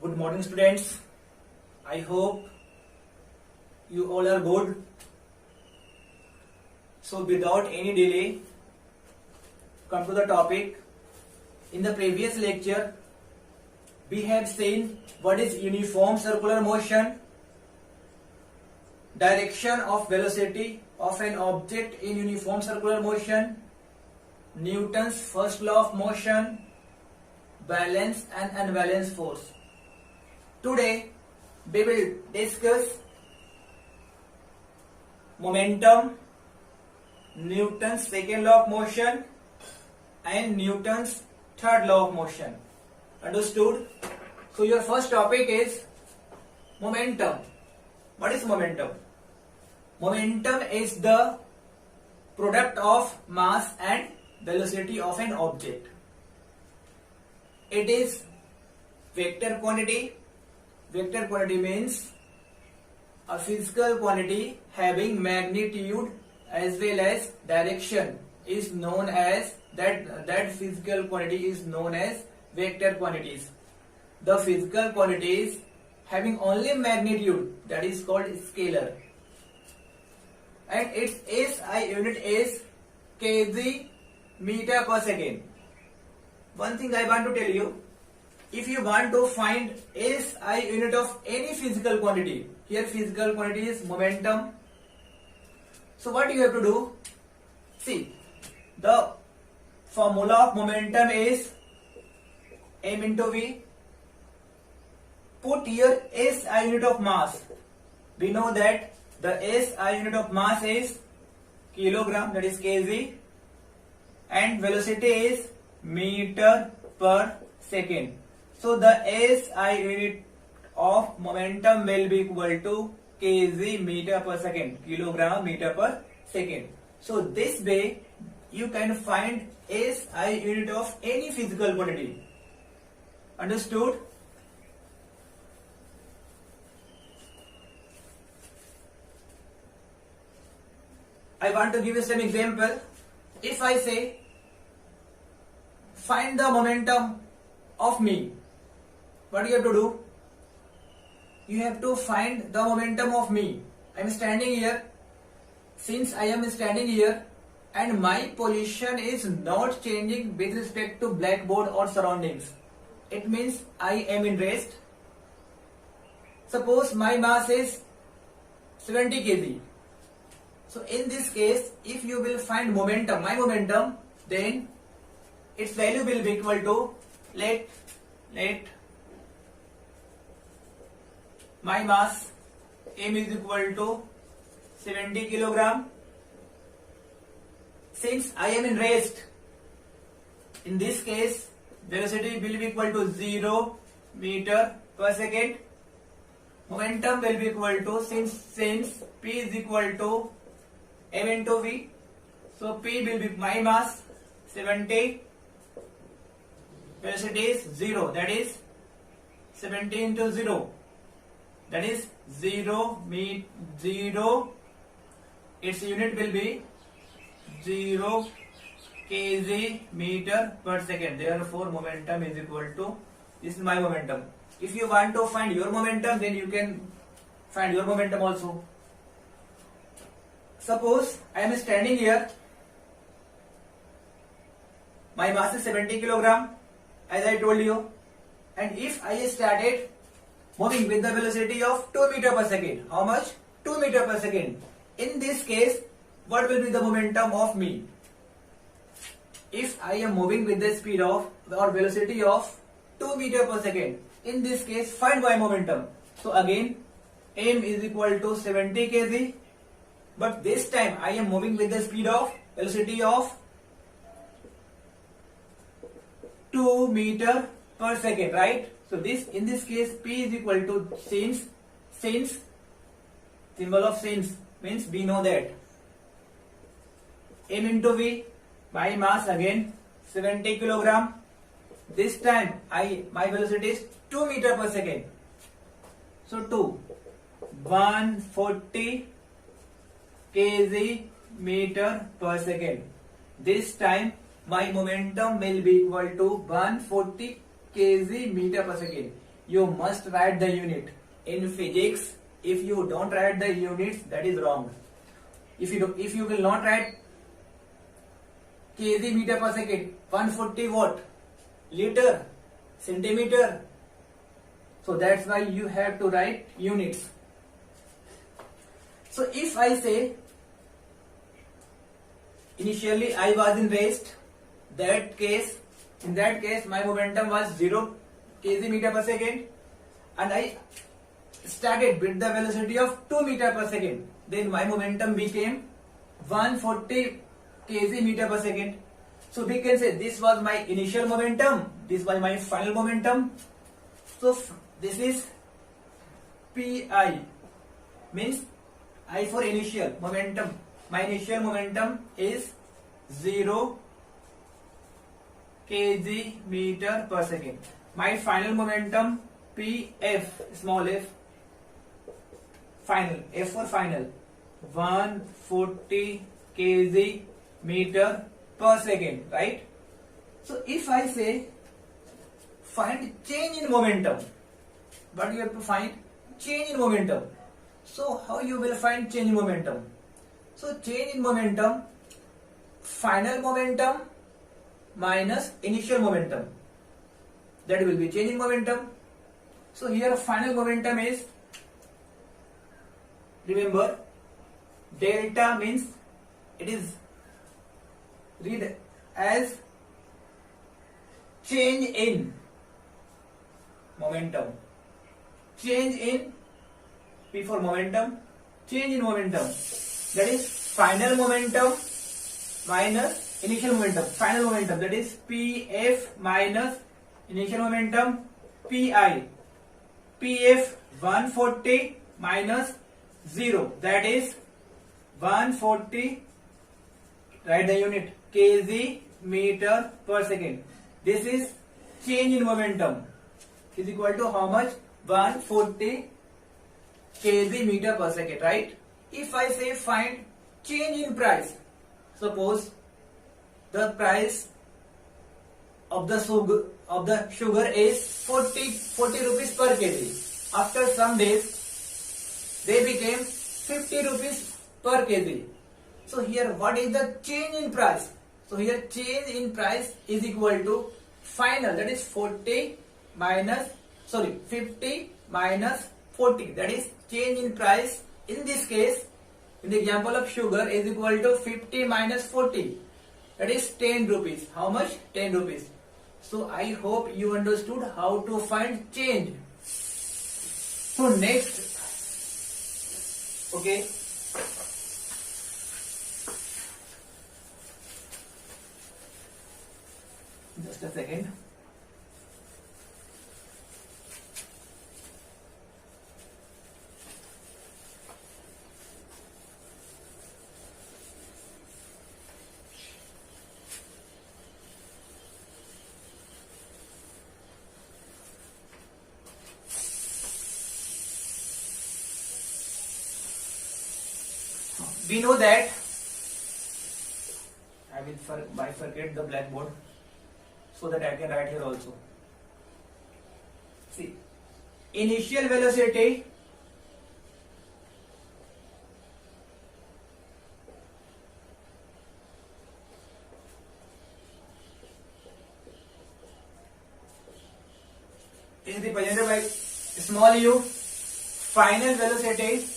Good morning, students. I hope you all are good. So, without any delay, come to the topic. In the previous lecture, we have seen what is uniform circular motion, direction of velocity of an object in uniform circular motion, Newton's first law of motion, balance and unbalanced force. Today we will discuss momentum, Newton's second law of motion and Newton's third law of motion. Understood? So your first topic is momentum. What is momentum? Momentum is the product of mass and velocity of an object. It is vector quantity. Vector quantity means a physical quantity having magnitude as well as direction is known as that physical quantity is known as vector quantities. The physical quantities having only magnitude, that is called scalar, and its SI unit is kg meter per second. One thing I want to tell you, if you want to find SI unit of any physical quantity, here physical quantity is momentum. So what you have to do? See, the formula of momentum is m into v. Put here SI unit of mass. We know that the SI unit of mass is kilogram, that is kg, and velocity is meter per second. So the SI unit of momentum will be equal to kg meter per second, kilogram meter per second. So this way you can find SI unit of any physical quantity. Understood? I want to give you some example. If I say find the momentum of me, what do you have to do? You have to find the momentum of me. I am standing here. Since I am standing here and my position is not changing with respect to blackboard or surroundings, it means I am in rest. Suppose my mass is 70 kg. So in this case, if you will find momentum, my momentum, then its value will be equal to, let my mass m is equal to 70 kilogram. Since I am in rest, in this case velocity will be equal to 0 meter per second. Momentum will be equal to, since p is equal to m into v, so p will be my mass 70, velocity is 0, that is 70 into 0, that is 0 its unit will be 0 kg meter per second. Therefore momentum is equal to, this is my momentum. If you want to find your momentum, then you can find your momentum also. Suppose I am standing here, my mass is 70 kilogram as I told you, and if I started moving with the velocity of 2 meter per second, how much? 2 meter per second. In this case, what will be the momentum of me? If I am moving with the speed of or velocity of 2 meter per second, in this case find my momentum. So again m is equal to 70 kg, but this time I am moving with the speed of velocity of 2 meter per second, right? So this, in this case, p is equal to, since symbol of since means we know that m into v, my mass again 70 kilogram. This time my velocity is 2 meter per second. So 140 kg meter per second. This time my momentum will be equal to 140 kg meter per second. you must write the unit. In physics, if you don't write the units, that is wrong. If you will not write kg meter per second, 140 watt, liter, centimeter, so that's why you have to write units. So if I say initially I was in rest, in that case my momentum was 0 kg meter per second, and I started with the velocity of 2 meter per second, then my momentum became 140 kg meter per second. So we can say this was my initial momentum, this was my final momentum. So this is Pi, means I for initial momentum. My initial momentum is 0 kg meter per second. My final momentum Pf, small f, final, F for final, 140 kg meter per second, right? So if I say find change in momentum, but you have to find change in momentum. So how you will find change in momentum? So change in momentum, final momentum minus initial momentum, that will be change in momentum. So here final momentum is, remember, delta means it is read as change in momentum. Change in, P for momentum, change in momentum, that is final momentum minus initial momentum. Final momentum, that is Pf minus initial momentum Pi. Pf 140 minus 0, that is 140, write the unit, kg meter per second. This is change in momentum is equal to how much? 140 kg meter per second, right? If I say find change in price, suppose the price of the sugar is 40 rupees per kg. After some days, they became 50 rupees per kg. So here what is the change in price? So here change in price is equal to final, that is 50 minus 40, that is change in price. In this case, in the example of sugar, is equal to 50 minus 40, that is 10 rupees. How much? 10 rupees. So I hope you understood how to find change. So next, okay, just a second. We know that, I will bifurcate the blackboard so that I can write here also. See, initial velocity is represented by small u. Final velocity,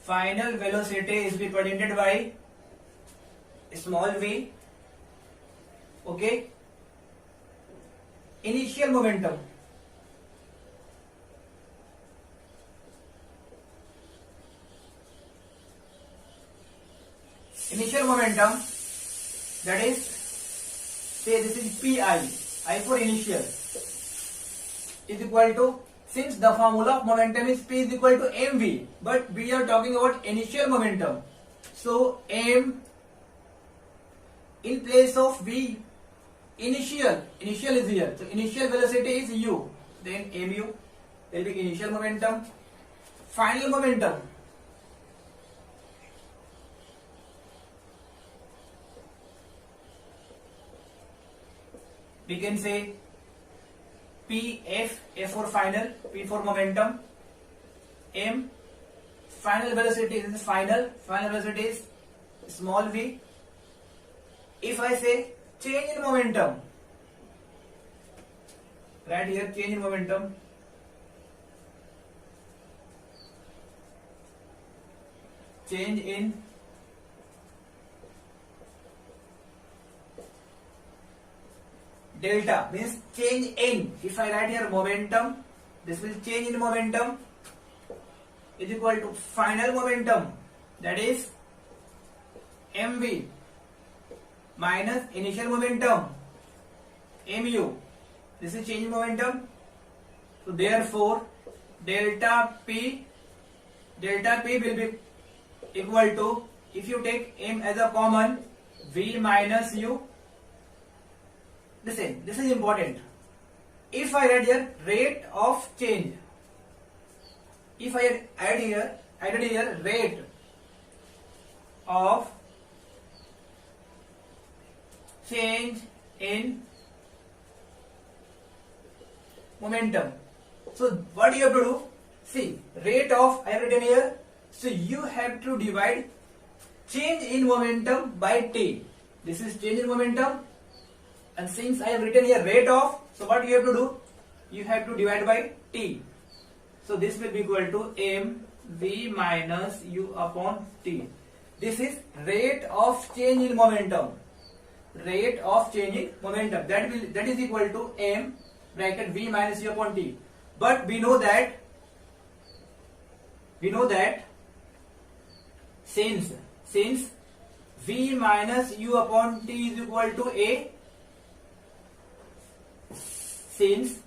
final velocity is represented by small v. Okay, initial momentum, that is, say this is Pi, I for initial, is equal to, since the formula of momentum is P is equal to mv, but we are talking about initial momentum, so m in place of v, initial is here, so initial velocity is u, then mu will be initial momentum. Final momentum, We can say P, F, F for final, P for momentum, M, final velocity is final velocity is small v. If I say change in momentum, right here change in momentum, change in delta means change in. If I write here momentum, this will change in momentum is equal to final momentum, that is mv minus initial momentum mu. This is change in momentum. So therefore delta p will be equal to, if you take m as a common, v minus u. Listen, this is important. If I add here rate of change, if I added here rate of change in momentum. So what you have to do? See, rate of I have written here. So you have to divide change in momentum by t. This is change in momentum, and since I have written here rate of, so what you have to do? You have to divide by t. So this will be equal to m v minus u upon t. This is rate of change in momentum. Rate of change in momentum, that is equal to m bracket v minus u upon t. But we know that since v minus u upon t is equal to a, since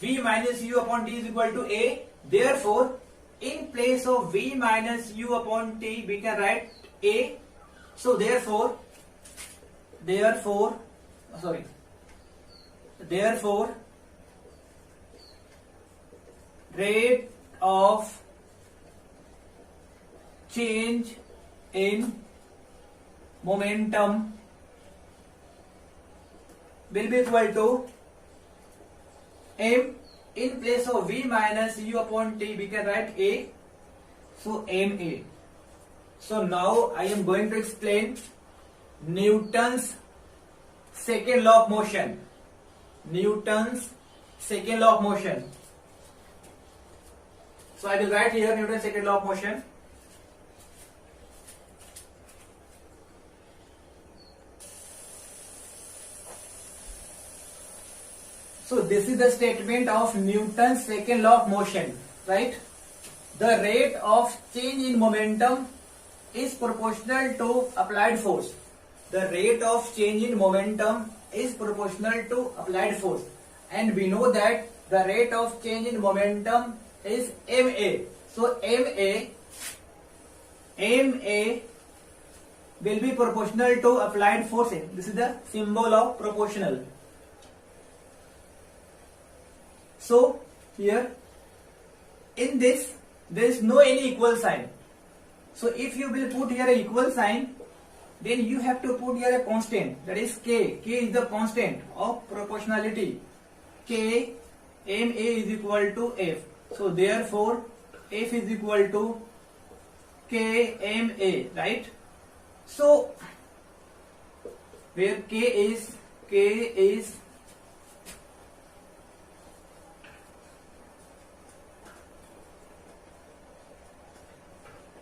v minus u upon t is equal to a, therefore in place of v minus u upon t we can write a. So therefore rate of change in momentum will be equal to m, in place of v minus u upon t we can write a, so ma. So now I am going to explain Newton's second law of motion. Newton's second law of motion. So I will write here Newton's second law of motion. So this is the statement of Newton's second law of motion, right? The rate of change in momentum is proportional to applied force. The rate of change in momentum is proportional to applied force, and we know that the rate of change in momentum is ma. So ma will be proportional to applied force. This is the symbol of proportional. So here in this there is no any equal sign. So if you will put here a equal sign, then you have to put here a constant, that is k. K is the constant of proportionality. K ma is equal to f. So therefore f is equal to k ma, right? So where k is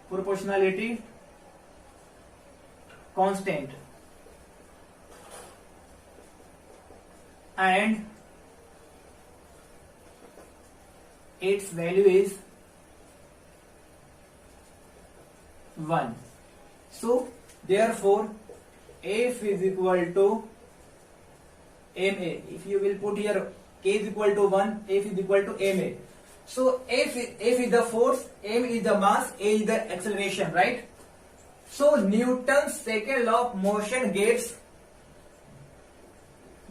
proportionality constant and its value is 1. So therefore f is equal to ma. If you will put here k is equal to 1, f is equal to ma. So F is the force, m is the mass, a is the acceleration, right? So Newton's second law of motion gets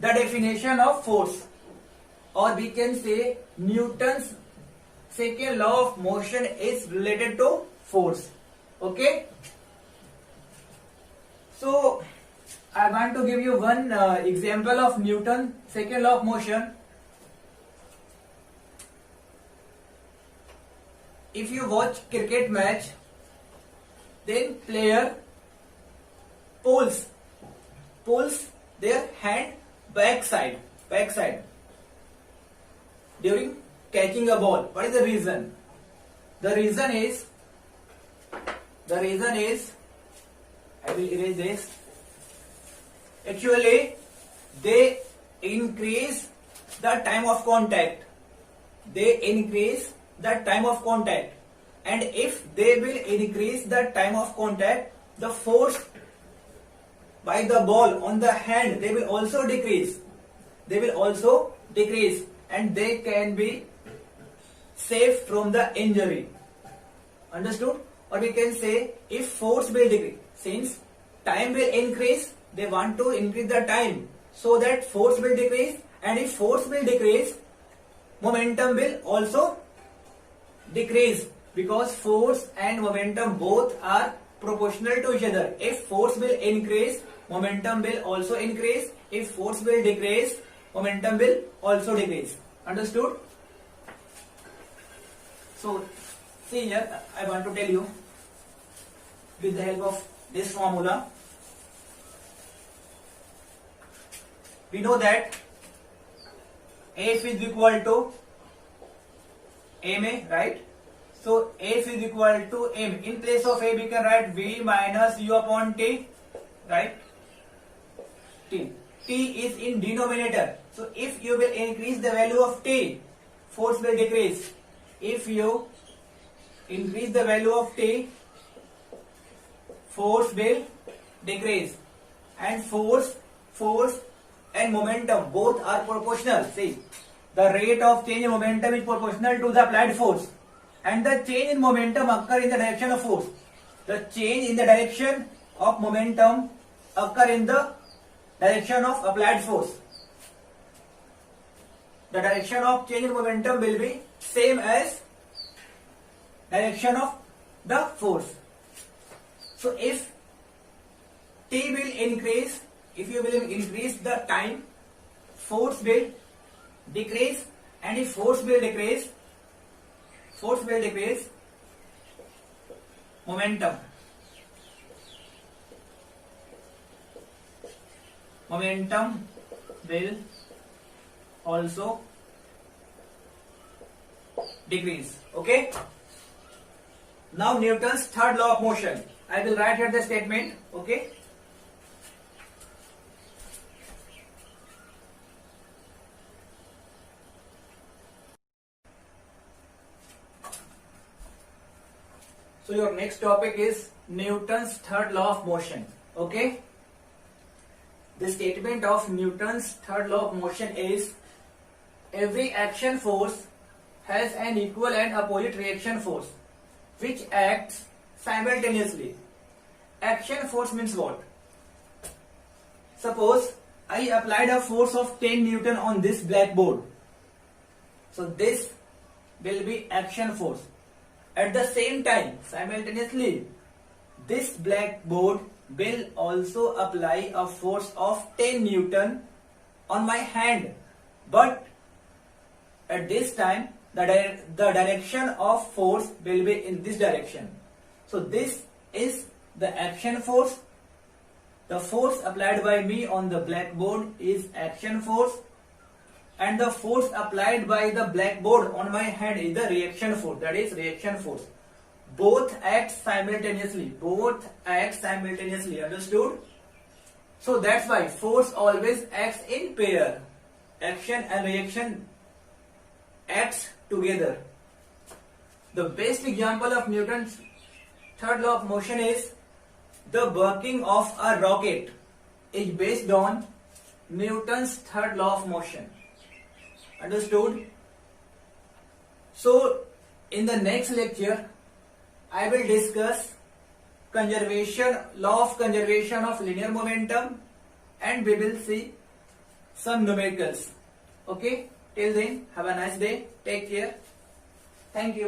the definition of force, or we can say Newton's second law of motion is related to force. Okay? So I I want to give you one example of Newton's second law of motion. If you watch cricket match, then player pulls their hand backside during catching a ball. What is the reason? The reason is I will erase this. Actually, they increase the time of contact. And if they will increase the time of contact, the force by the ball on the hand, they will also decrease. And they can be safe from the injury. Understood? Or we can say, if force will decrease, since time will increase, they want to increase the time so that force will decrease, and if force will decrease, momentum will also decrease, because force and momentum both are proportional to each other. If force will increase, momentum will also increase. If force will decrease, momentum will also decrease. Understood? So, see here, I want to tell you with the help of this formula. We know that F is equal to ma, right? So F is equal to m. In place of A, we can write V minus U upon T, right? T is in denominator. So if you will increase the value of T, force will decrease. If you increase the value of T, force will decrease. And force and momentum both are proportional. See, the rate of change in momentum is proportional to the applied force, and the change in momentum occur in the direction of force. The change in the direction of momentum occur in the direction of applied force. The direction of change in momentum will be same as direction of the force. So if T will increase, if you will increase the time, force will decrease, and if force will decrease, momentum will also decrease. Okay? Now Newton's third law of motion. I will write here the statement. Okay? So your next topic is Newton's third law of motion. Okay? The statement of Newton's third law of motion is, every action force has an equal and opposite reaction force which acts simultaneously. Action force means what? Suppose I applied a force of 10 Newton on this blackboard. So this will be action force. At the same time, simultaneously, this blackboard will also apply a force of 10 Newton on my hand. But at this time, the direction of force will be in this direction. So this is the action force. The force applied by me on the blackboard is action force, and the force applied by the blackboard on my hand is the reaction force. That is reaction force. Both act simultaneously. Understood? So that's why force always acts in pair. Action and reaction acts together. The best example of Newton's third law of motion is the working of a rocket is based on Newton's third law of motion. Understood? So in the next lecture I will discuss law of conservation of linear momentum, and we will see some numericals. Okay? Till then, have a nice day. Take care. Thank you.